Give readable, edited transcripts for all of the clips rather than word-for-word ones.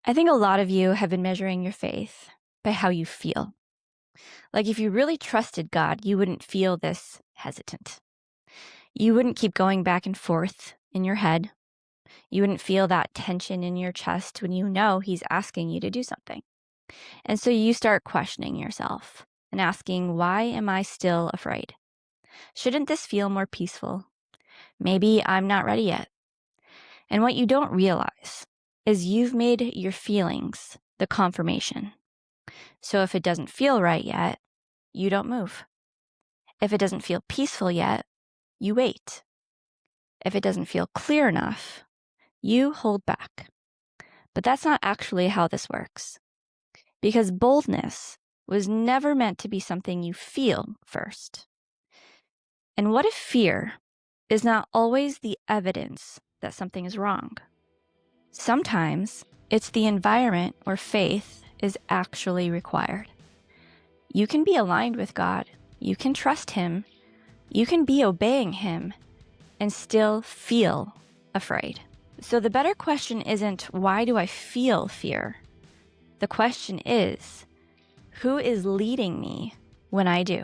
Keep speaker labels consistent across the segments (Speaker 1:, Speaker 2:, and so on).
Speaker 1: I think a lot of you have been measuring your faith by how you feel. Like if you really trusted God, you wouldn't feel this hesitant. You wouldn't keep going back and forth in your head. You wouldn't feel that tension in your chest when you know He's asking you to do something. And so you start questioning yourself and asking, why am I still afraid? Shouldn't this feel more peaceful? Maybe I'm not ready yet. And what you don't realize is you've made your feelings the confirmation. So if it doesn't feel right yet, you don't move. If it doesn't feel peaceful yet, you wait. If it doesn't feel clear enough, you hold back. But that's not actually how this works. Because boldness was never meant to be something you feel first. And what if fear is not always the evidence that something is wrong? Sometimes it's the environment where faith is actually required. You can be aligned with God. You can trust Him. You can be obeying Him and still feel afraid. So the better question isn't, why do I feel fear? The question is, who is leading me when I do?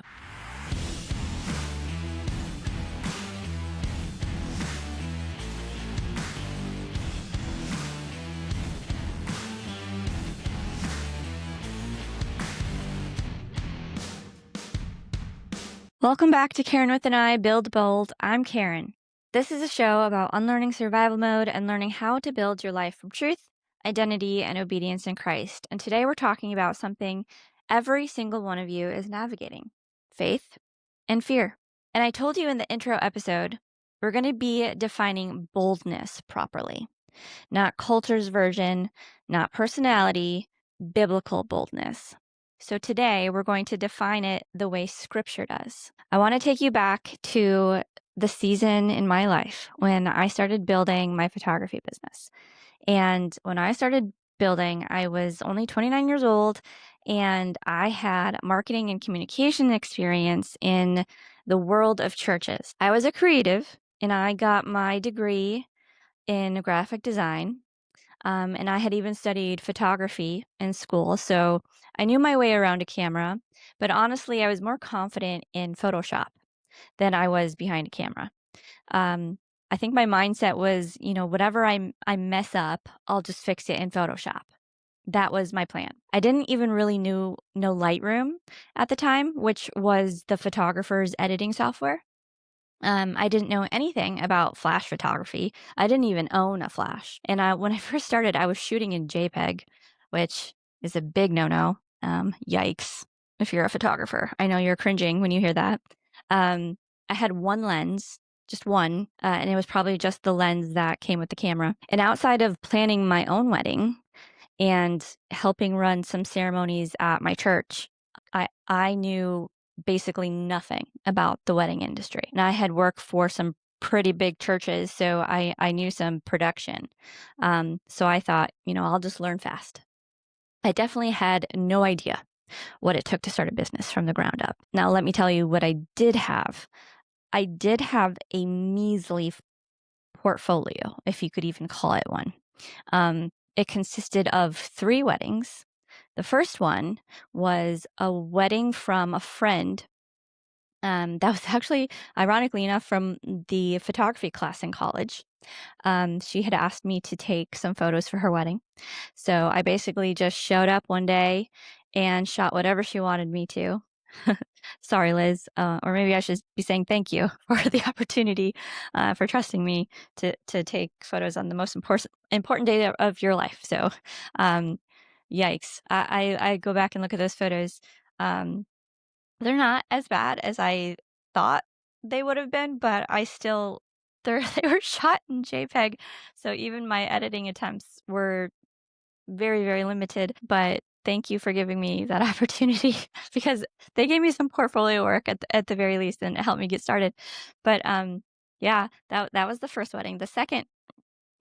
Speaker 1: Welcome back to Karin with an I, Build Bold. I'm Karin. This is a show about unlearning survival mode and learning how to build your life from truth, identity, and obedience in Christ. And today we're talking about something every single one of you is navigating: faith and fear. And I told you in the intro episode, we're going to be defining boldness properly, not culture's version, not personality, biblical boldness. So today we're going to define it the way Scripture does. I want to take you back to the season in my life when I started building my photography business. And when I started building, I was only 29 years old, and I had marketing and communication experience in the world of churches. I was a creative, and I got my degree in graphic design. And I had even studied photography in school, so I knew my way around a camera. But honestly, I was more confident in Photoshop than I was behind a camera. Um, I think my mindset was, whatever I mess up, I'll just fix it in Photoshop. That was my plan. I didn't even really know Lightroom at the time, which was the photographer's editing software. I didn't know anything about flash photography. I didn't even own a flash. And when I first started, I was shooting in JPEG, which is a big no-no. Yikes, if you're a photographer. I know you're cringing when you hear that. I had one lens, just one, and it was probably just the lens that came with the camera. And outside of planning my own wedding and helping run some ceremonies at my church, I knew basically nothing about the wedding industry. And I had worked for some pretty big churches, so I knew some production. So I thought, I'll just learn fast. I definitely had no idea what it took to start a business from the ground up. Now, let me tell you what I did have. I did have a measly portfolio, if you could even call it one. It consisted of 3 weddings. The first one was a wedding from a friend. That was actually, ironically enough, from the photography class in college. She had asked me to take some photos for her wedding. So I basically just showed up one day and shot whatever she wanted me to. Sorry, Liz. Or maybe I should be saying thank you for the opportunity, for trusting me to take photos on the most important day of your life. So, yikes. I go back and look at those photos. They're not as bad as I thought they would have been, but they were shot in JPEG. So even my editing attempts were very, very limited. But thank you for giving me that opportunity because they gave me some portfolio work at the very least, and it helped me get started. But yeah, that was the first wedding. The second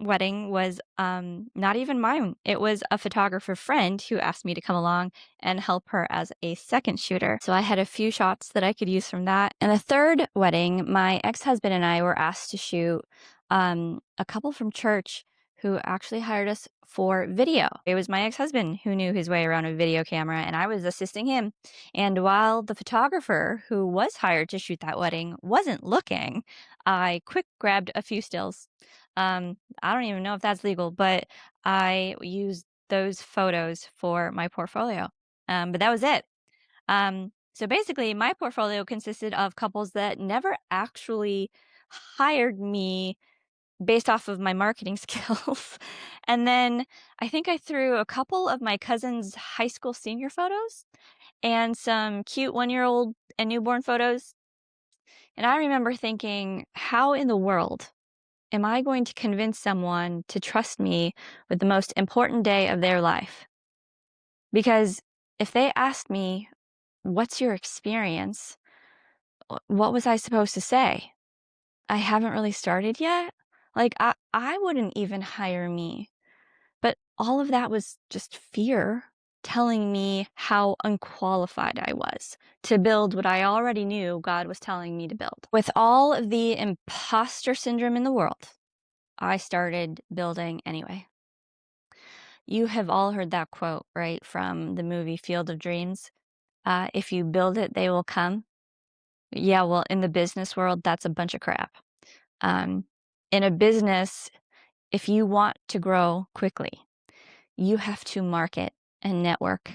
Speaker 1: wedding was not even mine. It was a photographer friend who asked me to come along and help her as a second shooter. So I had a few shots that I could use from that. And the third wedding, my ex-husband and I were asked to shoot a couple from church who actually hired us for video. It was my ex-husband who knew his way around a video camera, and I was assisting him. And while the photographer who was hired to shoot that wedding wasn't looking, I quick grabbed a few stills. I don't even know if that's legal, but I used those photos for my portfolio. But that was it. So basically, my portfolio consisted of couples that never actually hired me based off of my marketing skills. And then I think I threw a couple of my cousin's high school senior photos and some cute 1-year-old and newborn photos. And I remember thinking, how in the world am I going to convince someone to trust me with the most important day of their life? Because if they asked me, what's your experience? What was I supposed to say? I haven't really started yet. Like, I wouldn't even hire me. But all of that was just fear telling me how unqualified I was to build what I already knew God was telling me to build. With all of the imposter syndrome in the world, I started building anyway. You have all heard that quote, right, from the movie Field of Dreams. If you build it, they will come. Yeah, well, in the business world, that's a bunch of crap. Um, in a business, if you want to grow quickly, you have to market and network.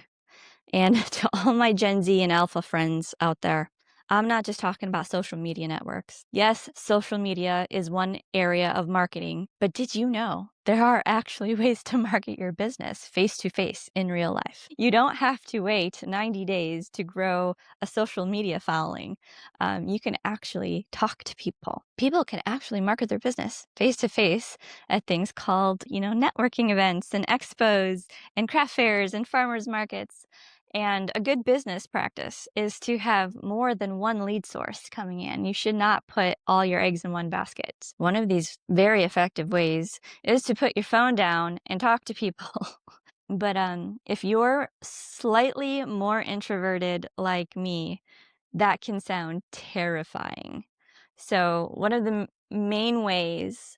Speaker 1: And to all my Gen Z and Alpha friends out there, I'm not just talking about social media networks. Yes, social media is one area of marketing, but did you know there are actually ways to market your business face to face in real life? You don't have to wait 90 days to grow a social media following. You can actually talk to people. People can actually market their business face to face at things called, networking events and expos and craft fairs and farmers markets. And a good business practice is to have more than one lead source coming in. You should not put all your eggs in one basket. One of these very effective ways is to put your phone down and talk to people. But if you're slightly more introverted like me, that can sound terrifying. So one of the main ways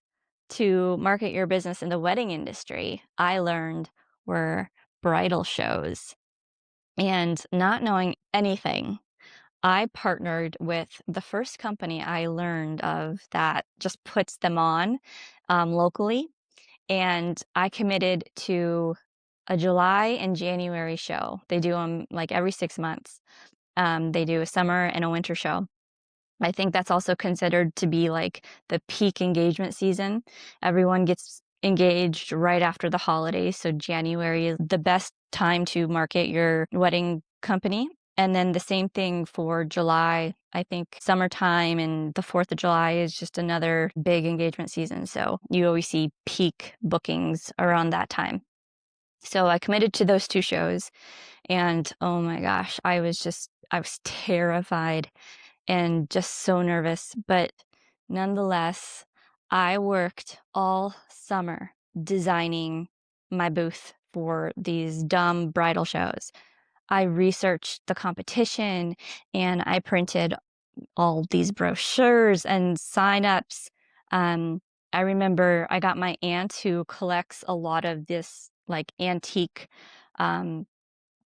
Speaker 1: to market your business in the wedding industry, I learned, were bridal shows. And not knowing anything, I partnered with the first company I learned of that just puts them on locally. And I committed to a July and January show. They do them like every 6 months. They do a summer and a winter show. I think that's also considered to be like the peak engagement season. Everyone gets engaged right after the holidays, so January is the best time to market your wedding company. And then the same thing for July. I think summertime and the 4th of July is just another big engagement season. So you always see peak bookings around that time. So I committed to those two shows, and oh my gosh, I was terrified and just so nervous. But nonetheless, I worked all summer designing my booth for these dumb bridal shows. I researched the competition and I printed all these brochures and signups. Um, I remember I got my aunt who collects a lot of this like antique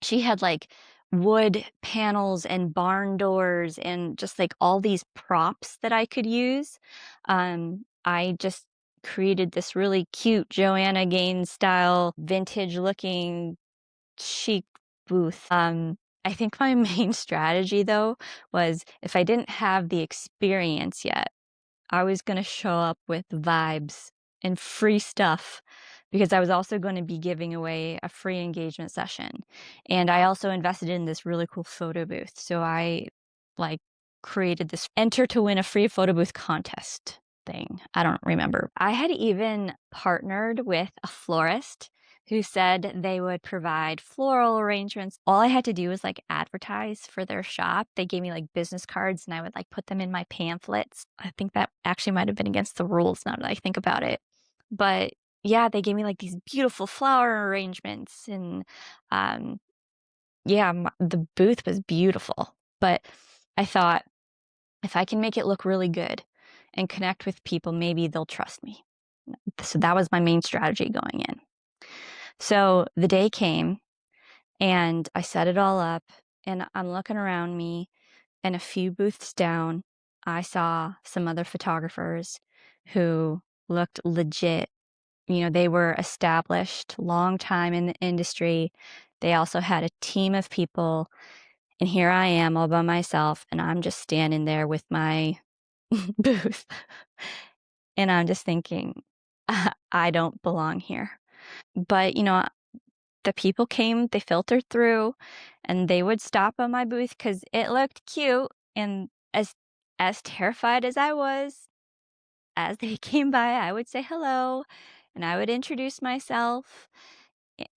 Speaker 1: she had like wood panels and barn doors and just like all these props that I could use. I just created this really cute Joanna Gaines style, vintage looking chic booth. I think my main strategy though was if I didn't have the experience yet, I was going to show up with vibes and free stuff because I was also going to be giving away a free engagement session. And I also invested in this really cool photo booth. So I like created this enter to win a free photo booth contest thing. I don't remember. I had even partnered with a florist who said they would provide floral arrangements. All I had to do was like advertise for their shop. They gave me like business cards and I would like put them in my pamphlets. I think that actually might have been against the rules now that I think about it. But yeah, they gave me like these beautiful flower arrangements and yeah, the booth was beautiful. But I thought if I can make it look really good and connect with people, maybe they'll trust me. So that was my main strategy going in. So the day came and I set it all up, and I'm looking around me, and a few booths down, I saw some other photographers who looked legit. They were established, long time in the industry. They also had a team of people, and here I am all by myself, and I'm just standing there with my booth. And I'm just thinking, I don't belong here. But, the people came, they filtered through, and they would stop on my booth because it looked cute. And as terrified as I was, as they came by, I would say hello, and I would introduce myself,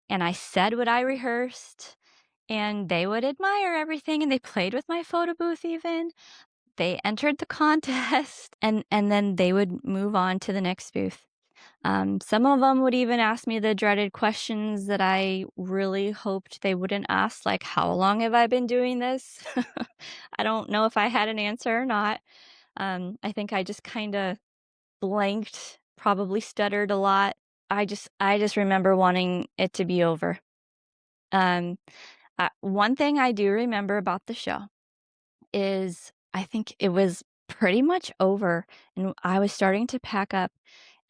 Speaker 1: and I said what I rehearsed, and they would admire everything, and they played with my photo booth even. They entered the contest, and then they would move on to the next booth. Some of them would even ask me the dreaded questions that I really hoped they wouldn't ask, like, how long have I been doing this? I don't know if I had an answer or not. I think I just kind of blanked, probably stuttered a lot. I just remember wanting it to be over. Um, one thing I do remember about the show is I think it was pretty much over, and I was starting to pack up,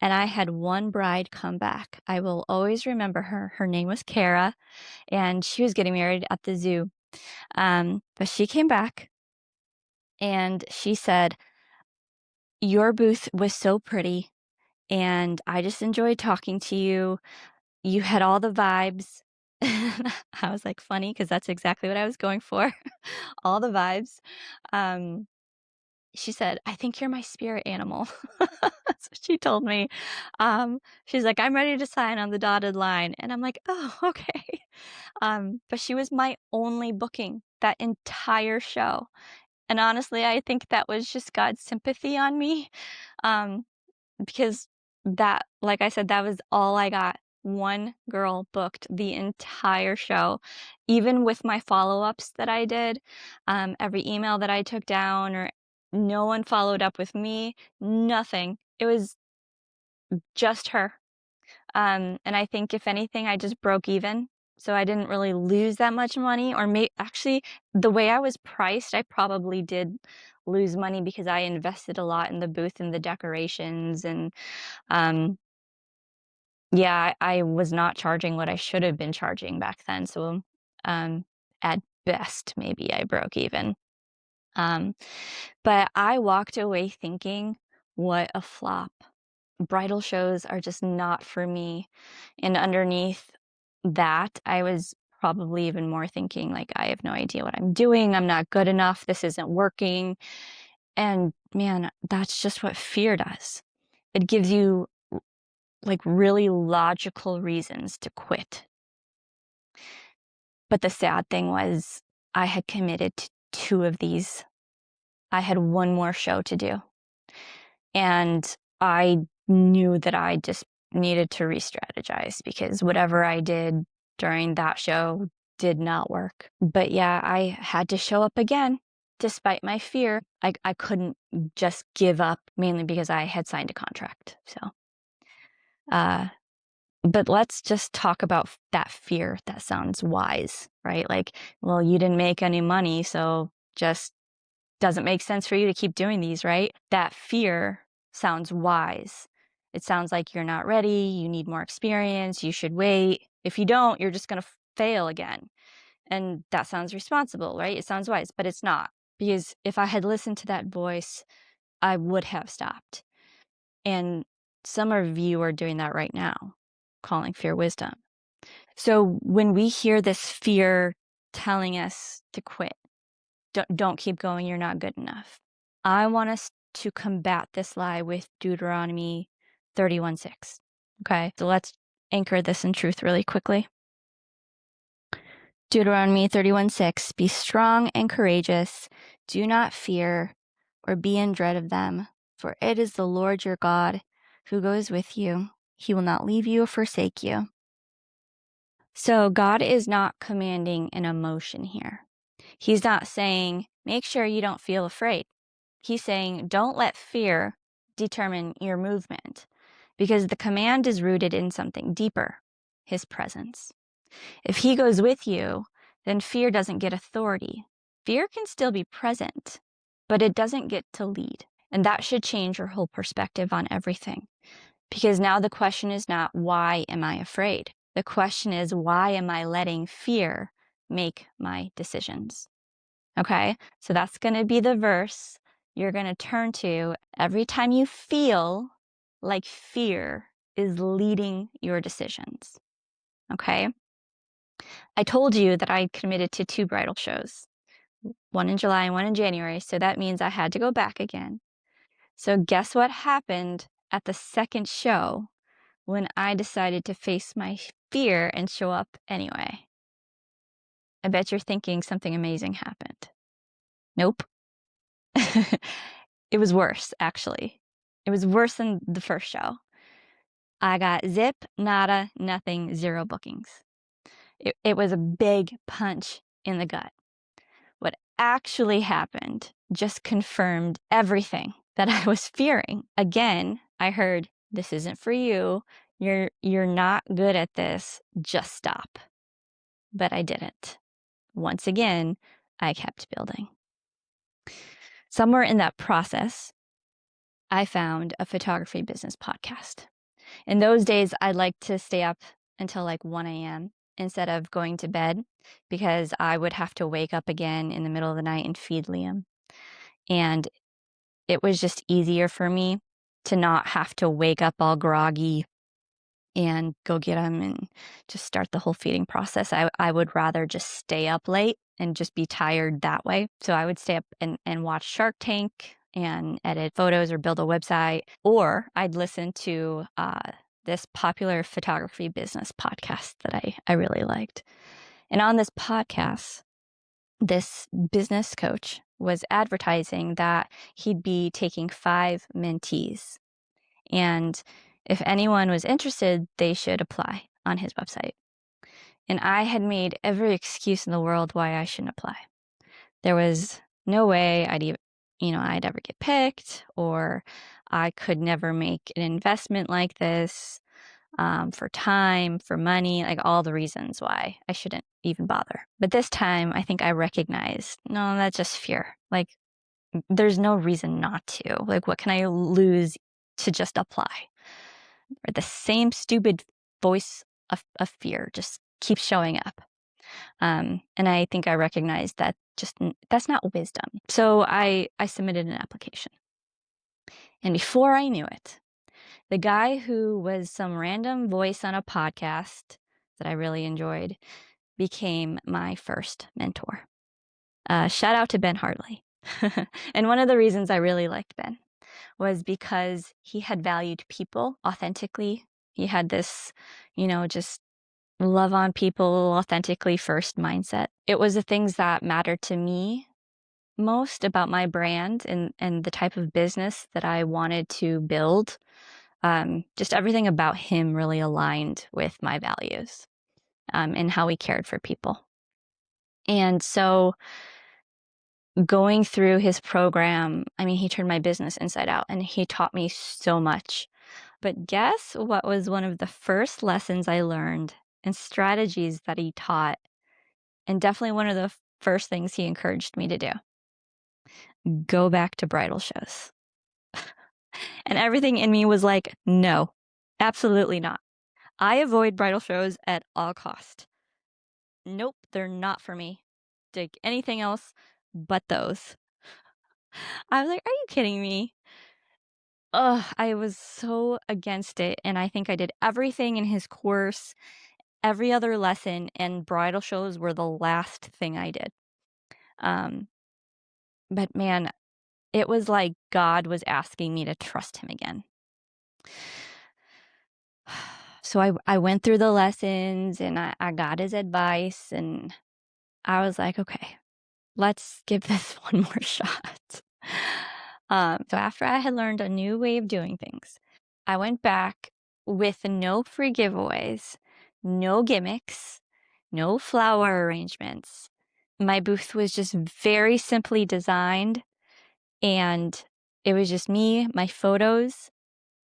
Speaker 1: and I had one bride come back. I will always remember her. Her name was Kara, and she was getting married at the zoo. But she came back, and she said, "Your booth was so pretty, and I just enjoyed talking to you. You had all the vibes." I was like, funny, because that's exactly what I was going for. All the vibes. Um, She said, "I think you're my spirit animal." That's what she told me. She's like, "I'm ready to sign on the dotted line." And I'm like, "Oh, okay." But she was my only booking that entire show. And honestly, I think that was just God's sympathy on me. Um, because that, like I said, that was all I got. One girl booked the entire show, even with my follow-ups that I did, every email that I took down, or no one followed up with me, nothing. It was just her. And I think if anything, I just broke even. So I didn't really lose that much money, or actually, the way I was priced, I probably did lose money because I invested a lot in the booth and the decorations, and um, yeah, I was not charging what I should have been charging back then. So, um, at best, maybe I broke even. Um, but I walked away thinking, what a flop. Bridal shows are just not for me. And underneath that, I was probably even more thinking, like, I have no idea what I'm doing. I'm not good enough. This isn't working. And man, that's just what fear does. It gives you like really logical reasons to quit. But the sad thing was, I had committed to two of these. I had one more show to do. And I knew that I just needed to re-strategize, because whatever I did during that show did not work. But yeah, I had to show up again despite my fear. I couldn't just give up, mainly because I had signed a contract. So, but let's just talk about that fear. That sounds wise, right? Like, well, you didn't make any money, so just doesn't make sense for you to keep doing these, right? That fear sounds wise. It sounds like you're not ready, you need more experience, you should wait. If you don't, you're just going to fail again. And that sounds responsible, right? It sounds wise, but it's not. Because if I had listened to that voice, I would have stopped. And some of you are doing that right now, calling fear wisdom. So when we hear this fear telling us to quit, don't keep going, you're not good enough, I want us to combat this lie with Deuteronomy 31:6. Okay, so let's anchor this in truth really quickly. Deuteronomy 31:6, be strong and courageous, do not fear or be in dread of them, for it is the Lord your God who goes with you. He will not leave you or forsake you. So God is not commanding an emotion here. He's not saying, make sure you don't feel afraid. He's saying, don't let fear determine your movement. because the command is rooted in something deeper, his presence. If he goes with you, then fear doesn't get authority. Fear can still be present, but it doesn't get to lead. And that should change your whole perspective on everything. Because now the question is not, why am I afraid? The question is, why am I letting fear make my decisions? Okay, so that's going to be the verse you're going to turn to every time you feel like fear is leading your decisions. Okay, I told you that I committed to 2 bridal shows, one in July and one in January, so that means I had to go back again. So guess what happened at the second show when I decided to face my fear and show up anyway? I bet you're thinking something amazing happened. Nope. It was worse, actually. It was worse than the first show. I got zip, nada, nothing, 0 bookings. It was a big punch in the gut. What actually happened just confirmed everything that I was fearing. Again, I heard, this isn't for you. You're not good at this. Just stop. But I didn't. Once again, I kept building. Somewhere in that process, I found a photography business podcast. In those days, I'd like to stay up until like 1 a.m. instead of going to bed because I would have to wake up again in the middle of the night and feed Liam. And it was just easier for me to not have to wake up all groggy and go get him and just start the whole feeding process. I would rather just stay up late and just be tired that way. So I would stay up and watch Shark Tank and edit photos or build a website, or I'd listen to this popular photography business podcast that I really liked. And on this podcast, this business coach was advertising that he'd be taking 5 mentees. And if anyone was interested, they should apply on his website. And I had made every excuse in the world why I shouldn't apply. There was no way I'd ever get picked, or I could never make an investment like this, for time, for money, like all the reasons why I shouldn't even bother. But this time, I think I recognized, no, that's just fear. Like, there's no reason not to. Like, what can I lose to just apply? Or the same stupid voice of fear just keeps showing up. And I think I recognized that that's not wisdom. So I submitted an application. And before I knew it, the guy who was some random voice on a podcast that I really enjoyed became my first mentor. Shout out to Ben Hartley. And one of the reasons I really liked Ben was because he had valued people authentically. He had this, just love on people authentically first mindset. It was the things that mattered to me most about my brand and the type of business that I wanted to build. Just everything about him really aligned with my values, and how he cared for people. And so going through his program, he turned my business inside out and he taught me so much. But guess what was one of the first lessons I learned and strategies that he taught, and definitely one of the first things he encouraged me to do? Go back to bridal shows. And everything in me was like, no, absolutely not. I avoid bridal shows at all cost. Nope, they're not for me. Like anything else but those. I was like, are you kidding me? Ugh, I was so against it. And I think I did everything in his course, every other lesson, and bridal shows were the last thing I did. But man, it was like God was asking me to trust him again. So I went through the lessons and I got his advice and I was like, okay, let's give this one more shot. So after I had learned a new way of doing things, I went back with no free giveaways, no gimmicks, no flower arrangements. My booth was just very simply designed, and it was just me, my photos,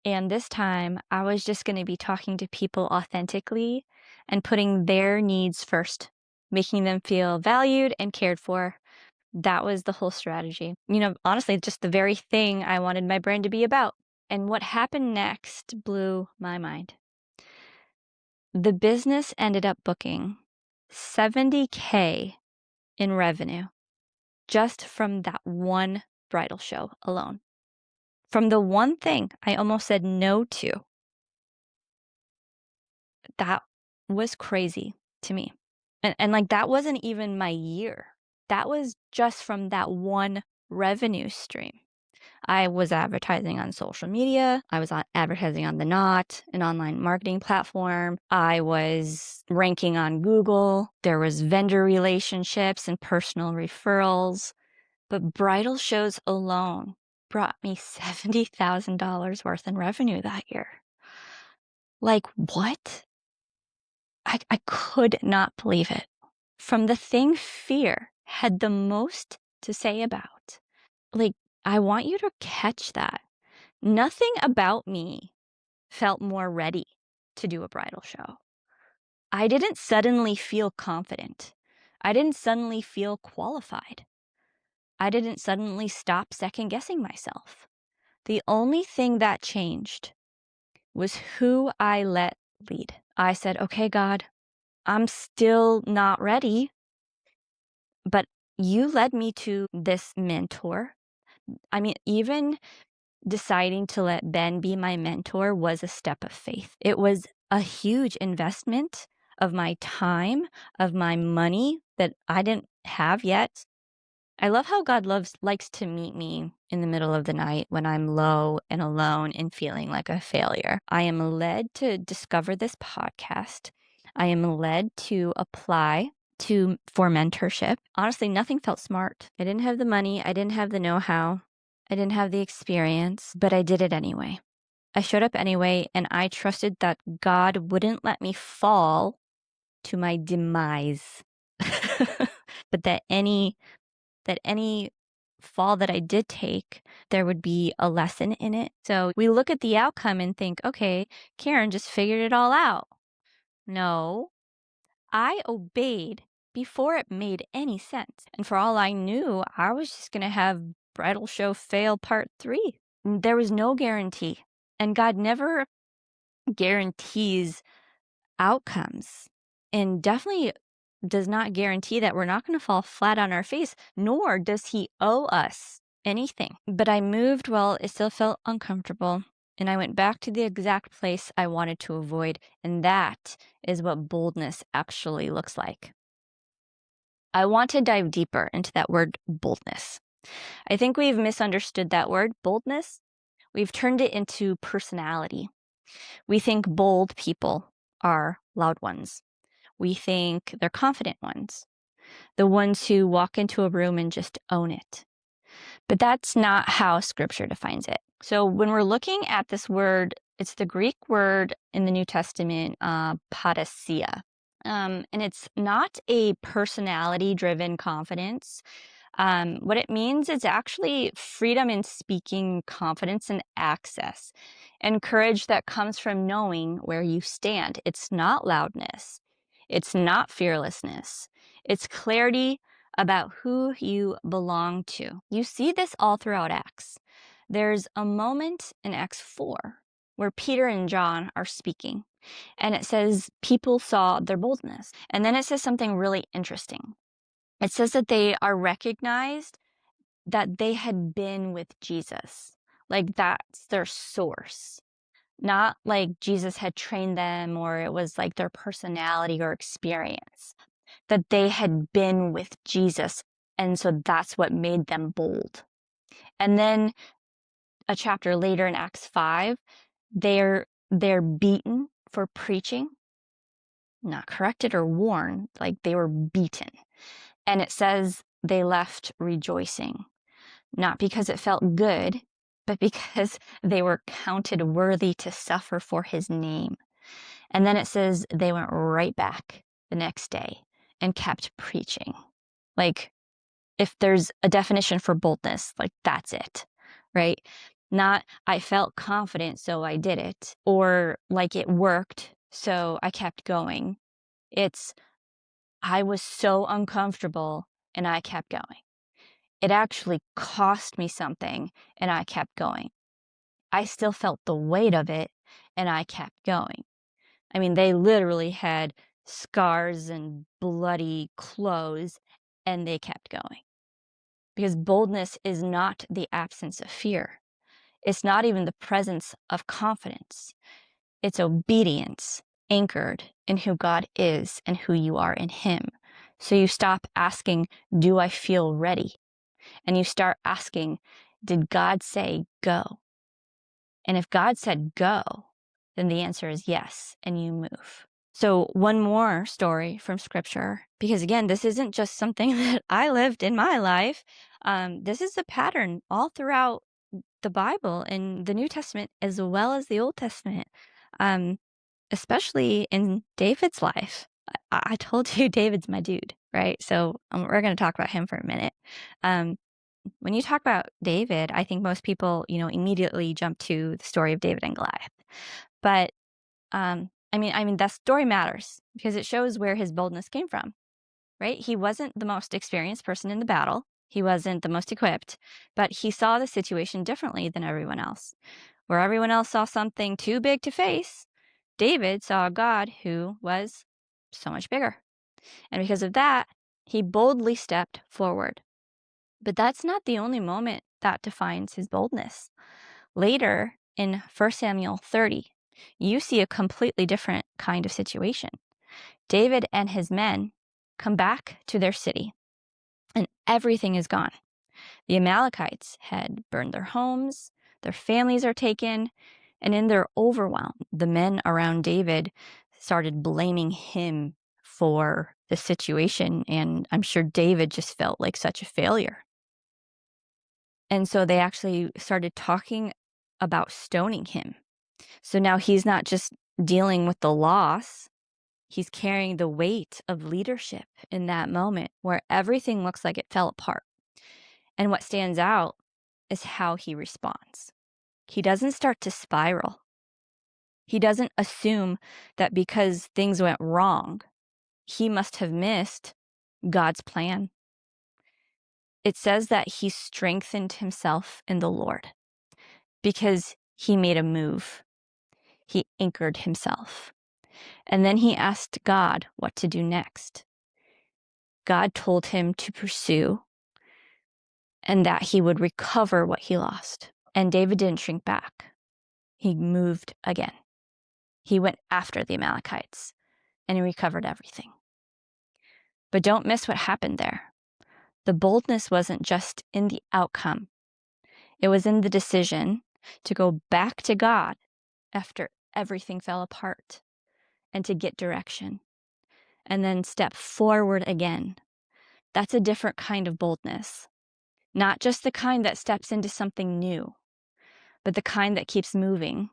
Speaker 1: And this time, I was just going to be talking to people authentically and putting their needs first, making them feel valued and cared for. That was the whole strategy. Honestly, just the very thing I wanted my brand to be about. And what happened next blew my mind. The business ended up booking $70K in revenue just from that one bridal show alone. From the one thing I almost said no to. That was crazy to me. And like, that wasn't even my year. That was just from that one revenue stream. I was advertising on social media. I was advertising on The Knot, an online marketing platform. I was ranking on Google. There was vendor relationships and personal referrals. But bridal shows alone brought me $70,000 worth in revenue that year. Like, what? I could not believe it. From the thing fear had the most to say about. Like, I want you to catch that. Nothing about me felt more ready to do a bridal show. I didn't suddenly feel confident. I didn't suddenly feel qualified. I didn't suddenly stop second guessing myself. The only thing that changed was who I let lead. I said, okay, God, I'm still not ready, but you led me to this mentor. I mean, even deciding to let Ben be my mentor was a step of faith. It was a huge investment of my time, of my money that I didn't have yet. I love how God likes to meet me in the middle of the night when I'm low and alone and feeling like a failure. I am led to discover this podcast. I am led to apply for mentorship. Honestly, nothing felt smart. I didn't have the money. I didn't have the know-how. I didn't have the experience, but I did it anyway. I showed up anyway, and I trusted that God wouldn't let me fall to my demise. But that any fall that I did take, there would be a lesson in it. So we look at the outcome and think, okay, Karin just figured it all out. No, I obeyed before it made any sense. And for all I knew, I was just going to have bridal show fail part 3. There was no guarantee. And God never guarantees outcomes, and definitely does not guarantee that we're not going to fall flat on our face, nor does he owe us anything. But I moved while it still felt uncomfortable, and I went back to the exact place I wanted to avoid, and that is what boldness actually looks like. I want to dive deeper into that word boldness. I think we've misunderstood that word, boldness. We've turned it into personality. We think bold people are loud ones. We think they're confident ones, the ones who walk into a room and just own it. But that's not how scripture defines it. So when we're looking at this word, it's the Greek word in the New Testament, parousia. And it's not a personality-driven confidence. What it means is actually freedom in speaking, confidence and access, and courage that comes from knowing where you stand. It's not loudness. It's not fearlessness. It's clarity about who you belong to. You see this all throughout Acts. There's a moment in Acts 4 where Peter and John are speaking, and it says people saw their boldness. And then it says something really interesting. It says that they are recognized that they had been with Jesus. Like, that's their source. Not like Jesus had trained them or it was like their personality or experience. That they had been with Jesus. And so that's what made them bold. And then a chapter later in Acts 5, they're beaten for preaching, not corrected or warned, like they were beaten. And it says they left rejoicing, not because it felt good, but because they were counted worthy to suffer for his name. And then it says they went right back the next day and kept preaching. Like, if there's a definition for boldness, like, that's it, right? Not, I felt confident, so I did it, or like it worked, so I kept going. It's, I was so uncomfortable and I kept going. It actually cost me something and I kept going. I still felt the weight of it and I kept going. I mean, they literally had scars and bloody clothes and they kept going. Because boldness is not the absence of fear. It's not even the presence of confidence. It's obedience anchored in who God is and who you are in Him. So you stop asking, do I feel ready? And you start asking, did God say go? And if God said go, then the answer is yes, and you move. So one more story from scripture, because again, this isn't just something that I lived in my life. This is a pattern all throughout the Bible in the New Testament as well as the Old Testament, especially in David's life. I told you David's my dude, right? So we're going to talk about him for a minute. When you talk about David, I think most people, immediately jump to the story of David and Goliath. But I mean that story matters because it shows where his boldness came from, right? He wasn't the most experienced person in the battle. He wasn't the most equipped, but he saw the situation differently than everyone else. Where everyone else saw something too big to face, David saw a God who was so much bigger. And because of that, he boldly stepped forward. But that's not the only moment that defines his boldness. Later in 1 Samuel 30, you see a completely different kind of situation. David and his men come back to their city, and everything is gone. The Amalekites had burned their homes, their families are taken, and in their overwhelm, the men around David started blaming him for the situation, and I'm sure David just felt like such a failure. And so they actually started talking about stoning him. So now he's not just dealing with the loss, he's carrying the weight of leadership in that moment where everything looks like it fell apart. And what stands out is how he responds. He doesn't start to spiral. He doesn't assume that because things went wrong, he must have missed God's plan. It says that he strengthened himself in the Lord because he made a move. He anchored himself. And then he asked God what to do next. God told him to pursue and that he would recover what he lost. And David didn't shrink back. He moved again. He went after the Amalekites and he recovered everything. But don't miss what happened there. The boldness wasn't just in the outcome. It was in the decision to go back to God after everything fell apart and to get direction and then step forward again. That's a different kind of boldness. Not just the kind that steps into something new, but the kind that keeps moving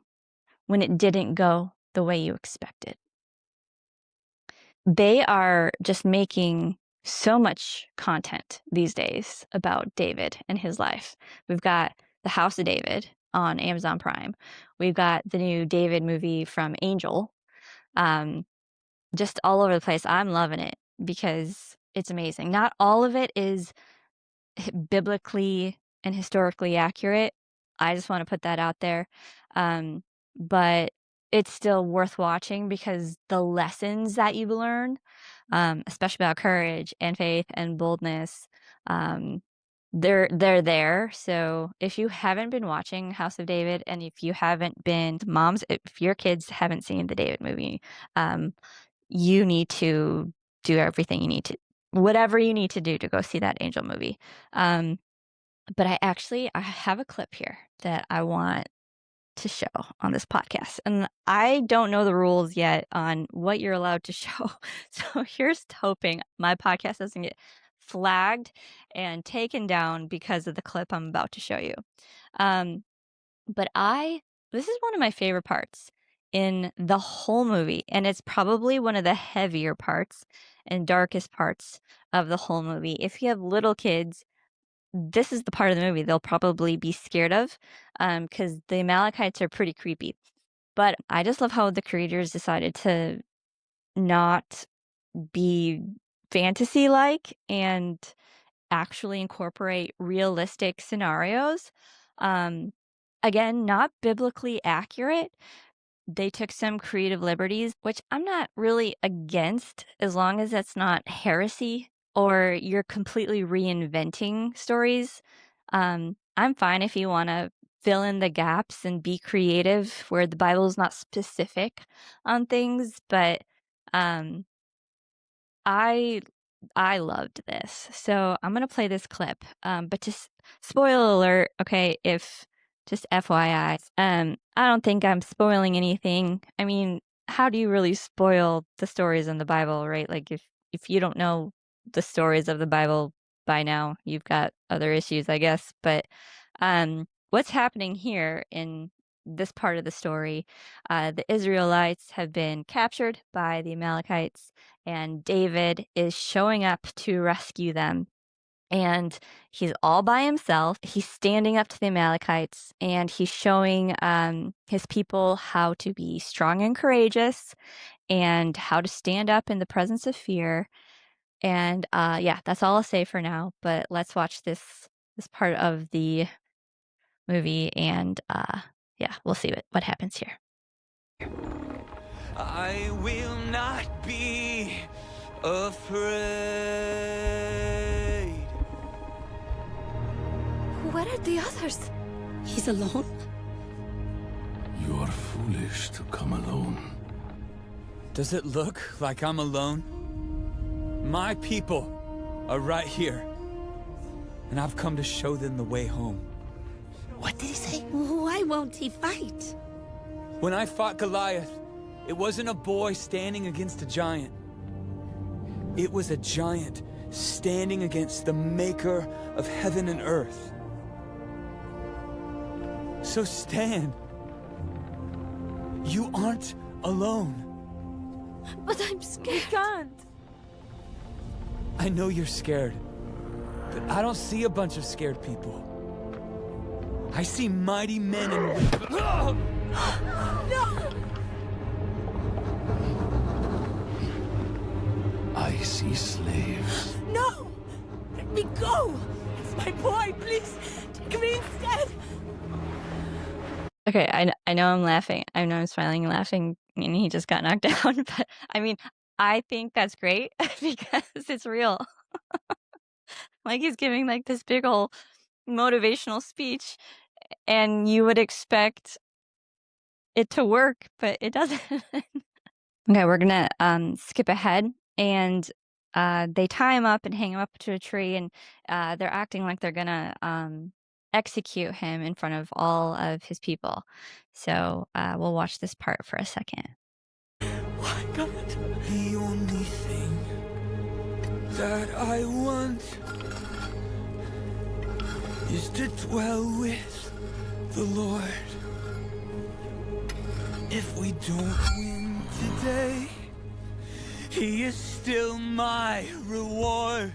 Speaker 1: when it didn't go the way you expected. They are just making so much content these days about David and his life. We've got The House of David on Amazon Prime. We've got the new David movie from Angel. Just all over the place. I'm loving it because it's amazing. Not all of it is biblically and historically accurate. I just want to put that out there. But it's still worth watching because the lessons that you learn, especially about courage and faith and boldness, they're there. So if you haven't been watching House of David, and if you haven't been moms, if your kids haven't seen the David movie, you need to do everything you need to, whatever you need to do to go see that Angel movie. But I have a clip here that I want to show on this podcast. And I don't know the rules yet on what you're allowed to show. So here's hoping my podcast doesn't get flagged and taken down because of the clip I'm about to show you. But this is one of my favorite parts in the whole movie, and it's probably one of the heavier parts and darkest parts of the whole movie. If you have little kids, this is the part of the movie they'll probably be scared of, because the Amalekites are pretty creepy. But I just love how the creators decided to not be fantasy-like and actually incorporate realistic scenarios. Um, Again, not biblically accurate. They took some creative liberties, which I'm not really against as long as that's not heresy or you're completely reinventing stories. I'm fine if you want to fill in the gaps and be creative where the Bible is not specific on things, but um, I I loved this. So I'm gonna play this clip. But just spoiler alert, okay, if just FYI, I don't think I'm spoiling anything. I mean, how do you really spoil the stories in the Bible, right? Like if you don't know the stories of the Bible by now, you've got other issues, I guess. But what's happening here in this part of the story, the Israelites have been captured by the Amalekites and David is showing up to rescue them. And he's all by himself. He's standing up to the Amalekites and he's showing his people how to be strong and courageous and how to stand up in the presence of fear. And yeah, that's all I'll say for now. But let's watch this part of the movie and yeah, we'll see what happens here.
Speaker 2: I will not be afraid.
Speaker 3: Where are the others? He's alone?
Speaker 4: You are foolish to come alone.
Speaker 2: Does it look like I'm alone? My people are right here, and I've come to show them the way home.
Speaker 3: What did he say? Why won't he fight?
Speaker 2: When I fought Goliath, it wasn't a boy standing against a giant. It was a giant standing against the maker of heaven and earth. So stand. You aren't alone.
Speaker 3: But I'm scared.
Speaker 2: You can't. I know you're scared, but I don't see a bunch of scared people. I see mighty men and women.
Speaker 3: No!
Speaker 4: I see slaves.
Speaker 3: No! Let me go! It's my boy, please! Take me instead!
Speaker 1: Okay, I know I'm laughing. I know I'm smiling and laughing, and he just got knocked down. But I mean, I think that's great because it's real. Like he's giving like this big old motivational speech, and you would expect it to work, but it doesn't. Okay, we're gonna skip ahead, and they tie him up and hang him up to a tree, and they're acting like they're gonna execute him in front of all of his people. So we'll watch this part for a second.
Speaker 3: Why, God?
Speaker 2: The only thing that I want is to dwell with the Lord. If we don't win today, He is still my reward.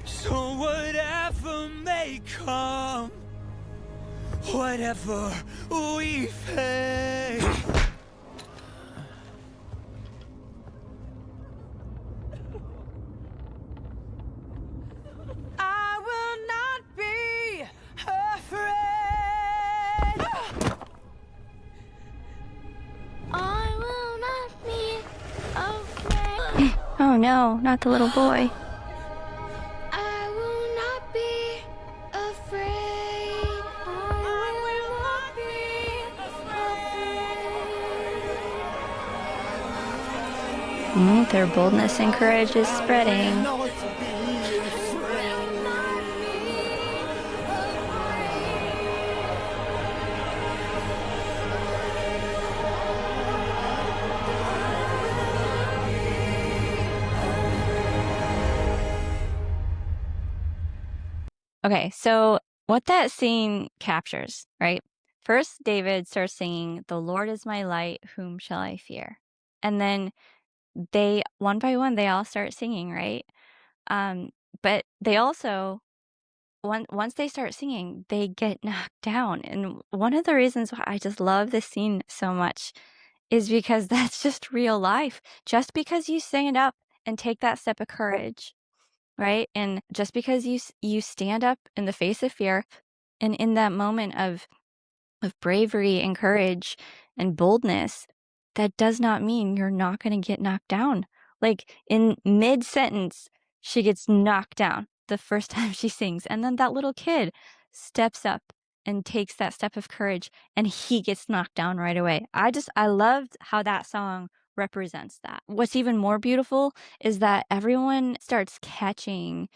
Speaker 2: So whatever may come, whatever we face, I will not be afraid.
Speaker 5: I will not be afraid.
Speaker 1: Oh no, not the little boy.
Speaker 5: I will not be afraid. I will not be afraid.
Speaker 1: Their boldness and courage is spreading. Okay, so what that scene captures, right? First, David starts singing, "The Lord is my light, whom shall I fear?" And then they, one by one, they all start singing, right? Um, but they also once they start singing, they get knocked down. And one of the reasons why I just love this scene so much is because that's just real life. Just because you stand up and take that step of courage, right? And just because you stand up in the face of fear and in that moment of bravery and courage and boldness, that does not mean you're not going to get knocked down. Like in mid sentence, she gets knocked down the first time she sings. And then that little kid steps up and takes that step of courage and he gets knocked down right away. I loved how that song represents that. What's even more beautiful is that everyone starts catching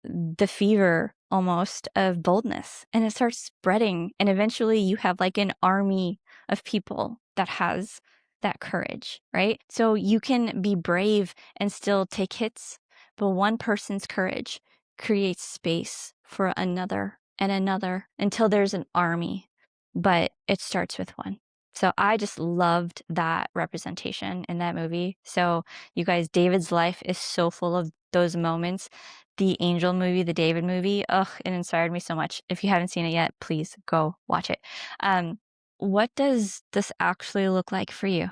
Speaker 1: the fever almost of boldness and it starts spreading and eventually you have like an army of people that has that courage, right? So you can be brave and still take hits, but one person's courage creates space for another and another until there's an army, but it starts with one. So I just loved that representation in that movie. So you guys, David's life is so full of those moments. The Angel movie, the David movie, ugh, it inspired me so much. If you haven't seen it yet, please go watch it. What does this actually look like for you?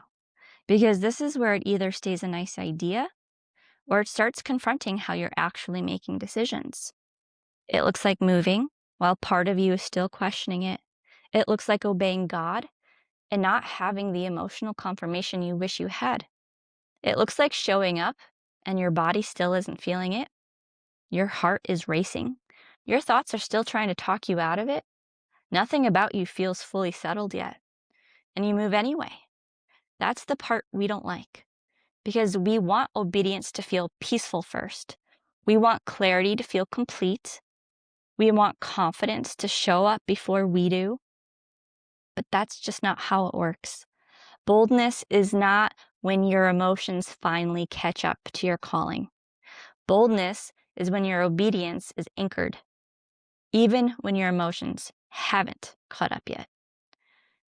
Speaker 1: Because this is where it either stays a nice idea or it starts confronting how you're actually making decisions. It looks like moving while part of you is still questioning it. It looks like obeying God and not having the emotional confirmation you wish you had. It looks like showing up and your body still isn't feeling it. Your heart is racing. Your thoughts are still trying to talk you out of it. Nothing about you feels fully settled yet. And you move anyway. That's the part we don't like. Because we want obedience to feel peaceful first. We want clarity to feel complete. We want confidence to show up before we do. But that's just not how it works. Boldness is not when your emotions finally catch up to your calling. Boldness is when your obedience is anchored, even when your emotions haven't caught up yet.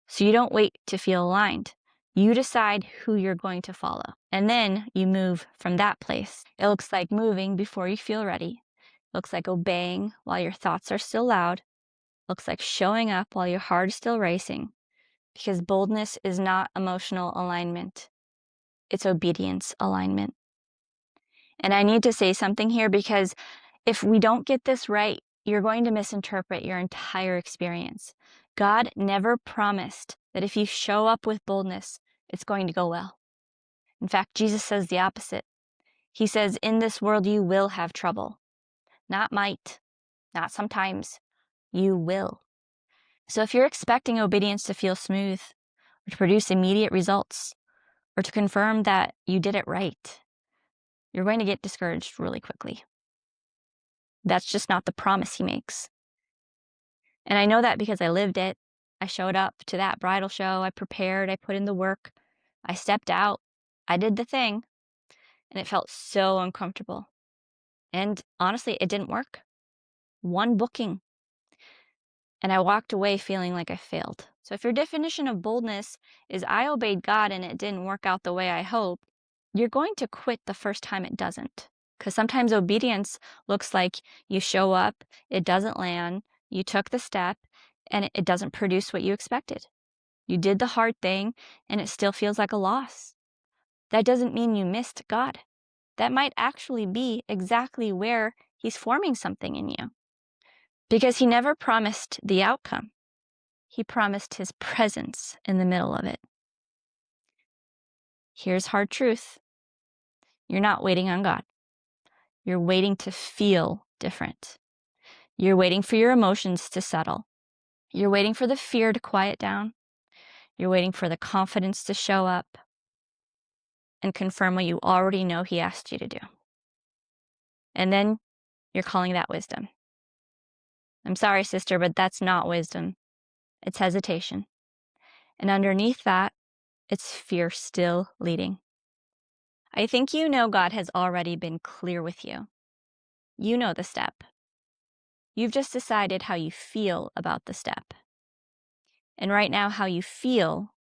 Speaker 1: So you don't wait to feel aligned. You decide who you're going to follow, and then you move from that place. It looks like moving before you feel ready. It looks like obeying while your thoughts are still loud. It looks like showing up while your heart is still racing. Because boldness is not emotional alignment. It's obedience alignment. And I need to say something here because if we don't get this right, you're going to misinterpret your entire experience. God never promised that if you show up with boldness, it's going to go well. In fact, Jesus says the opposite. He says, in this world, you will have trouble. Not might, not sometimes. You will. So if you're expecting obedience to feel smooth, or to produce immediate results, or to confirm that you did it right, you're going to get discouraged really quickly. That's just not the promise he makes. And I know that because I lived it. I showed up to that bridal show. I prepared. I put in the work. I stepped out. I did the thing. And it felt so uncomfortable. And honestly, it didn't work. One booking. And I walked away feeling like I failed. So if your definition of boldness is I obeyed God and it didn't work out the way I hoped, you're going to quit the first time it doesn't. Because sometimes obedience looks like you show up, it doesn't land, you took the step, and it doesn't produce what you expected. You did the hard thing, and it still feels like a loss. That doesn't mean you missed God. That might actually be exactly where He's forming something in you. Because He never promised the outcome. He promised His presence in the middle of it. Here's hard truth. You're not waiting on God. You're waiting to feel different. You're waiting for your emotions to settle. You're waiting for the fear to quiet down. You're waiting for the confidence to show up and confirm what you already know He asked you to do. And then you're calling that wisdom. I'm sorry, sister, but that's not wisdom. It's hesitation. And underneath that, it's fear still leading. I think you know God has already been clear with you. You know the step. You've just decided how you feel about the step. And right now, how you feel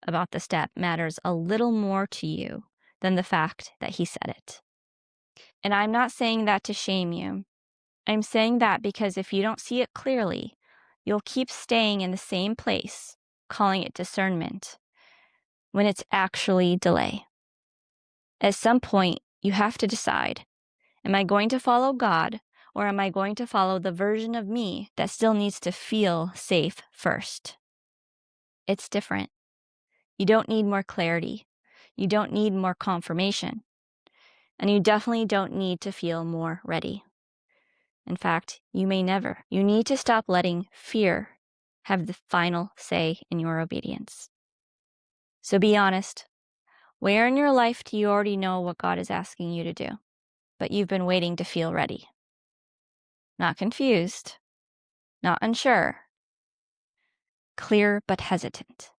Speaker 1: about the step matters a little more to you than the fact that He said it. And I'm not saying that to shame you. I'm saying that because if you don't see it clearly, you'll keep staying in the same place, calling it discernment, when it's actually delay. At some point, you have to decide, am I going to follow God, or am I going to follow the version of me that still needs to feel safe first? It's different. You don't need more clarity. You don't need more confirmation. And you definitely don't need to feel more ready. In fact, you may never. You need to stop letting fear have the final say in your obedience. So be honest. Where in your life do you already know what God is asking you to do, but you've been waiting to feel ready? Not confused, not unsure, clear but hesitant.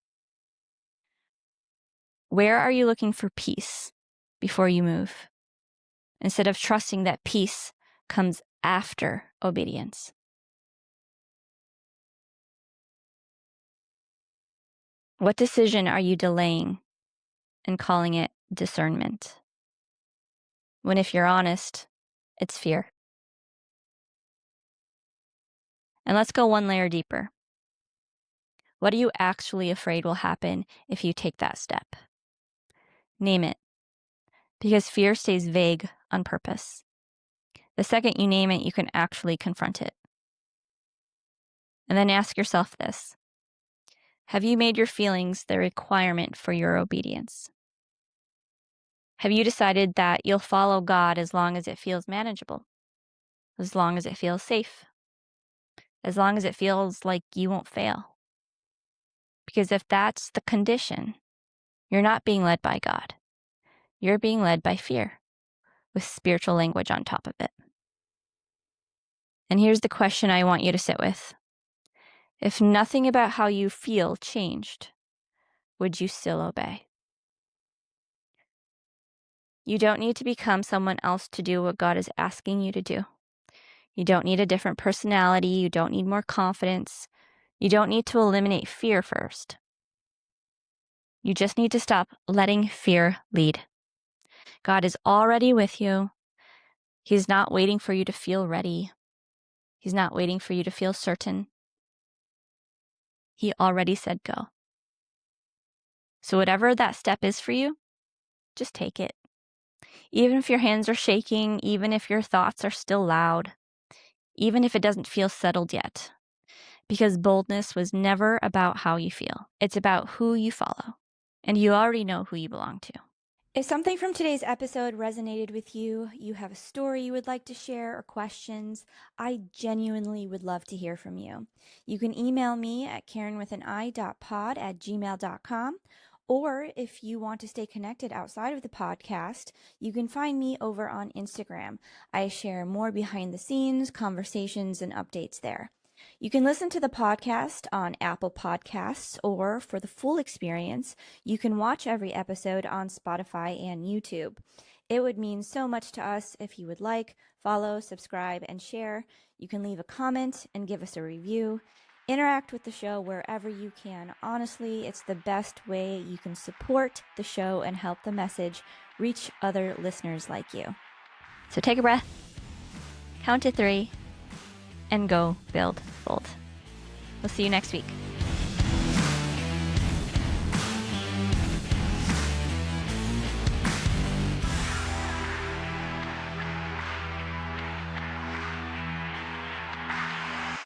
Speaker 1: Where are you looking for peace before you move, instead of trusting that peace comes after obedience? What decision are you delaying and calling it discernment? When, if you're honest, it's fear. And let's go one layer deeper. What are you actually afraid will happen if you take that step? Name it, because fear stays vague on purpose. The second you name it, you can actually confront it. And then ask yourself this: have you made your feelings the requirement for your obedience? Have you decided that you'll follow God as long as it feels manageable, as long as it feels safe, as long as it feels like you won't fail? Because if that's the condition, you're not being led by God. You're being led by fear, with spiritual language on top of it. And here's the question I want you to sit with. If nothing about how you feel changed, would you still obey? You don't need to become someone else to do what God is asking you to do. You don't need a different personality. You don't need more confidence. You don't need to eliminate fear first. You just need to stop letting fear lead. God is already with you. He's not waiting for you to feel ready. He's not waiting for you to feel certain. He already said go. So whatever that step is for you, just take it. Even if your hands are shaking, even if your thoughts are still loud, even if it doesn't feel settled yet. Because boldness was never about how you feel. It's about who you follow. And you already know who you belong to. If something from today's episode resonated with you, you have a story you would like to share or questions, I genuinely would love to hear from you. You can email me at karenwithani.pod@gmail.com. Or if you want to stay connected outside of the podcast, you can find me over on Instagram. I share more behind the scenes, conversations, and updates there. You can listen to the podcast on Apple Podcasts, or for the full experience, you can watch every episode on Spotify and YouTube. It would mean so much to us if you would like, follow, subscribe, and share. You can leave a comment and give us a review. Interact with the show wherever you can. Honestly, it's the best way you can support the show and help the message reach other listeners like you. So take a breath, count to 3, and go build bold. We'll see you next week.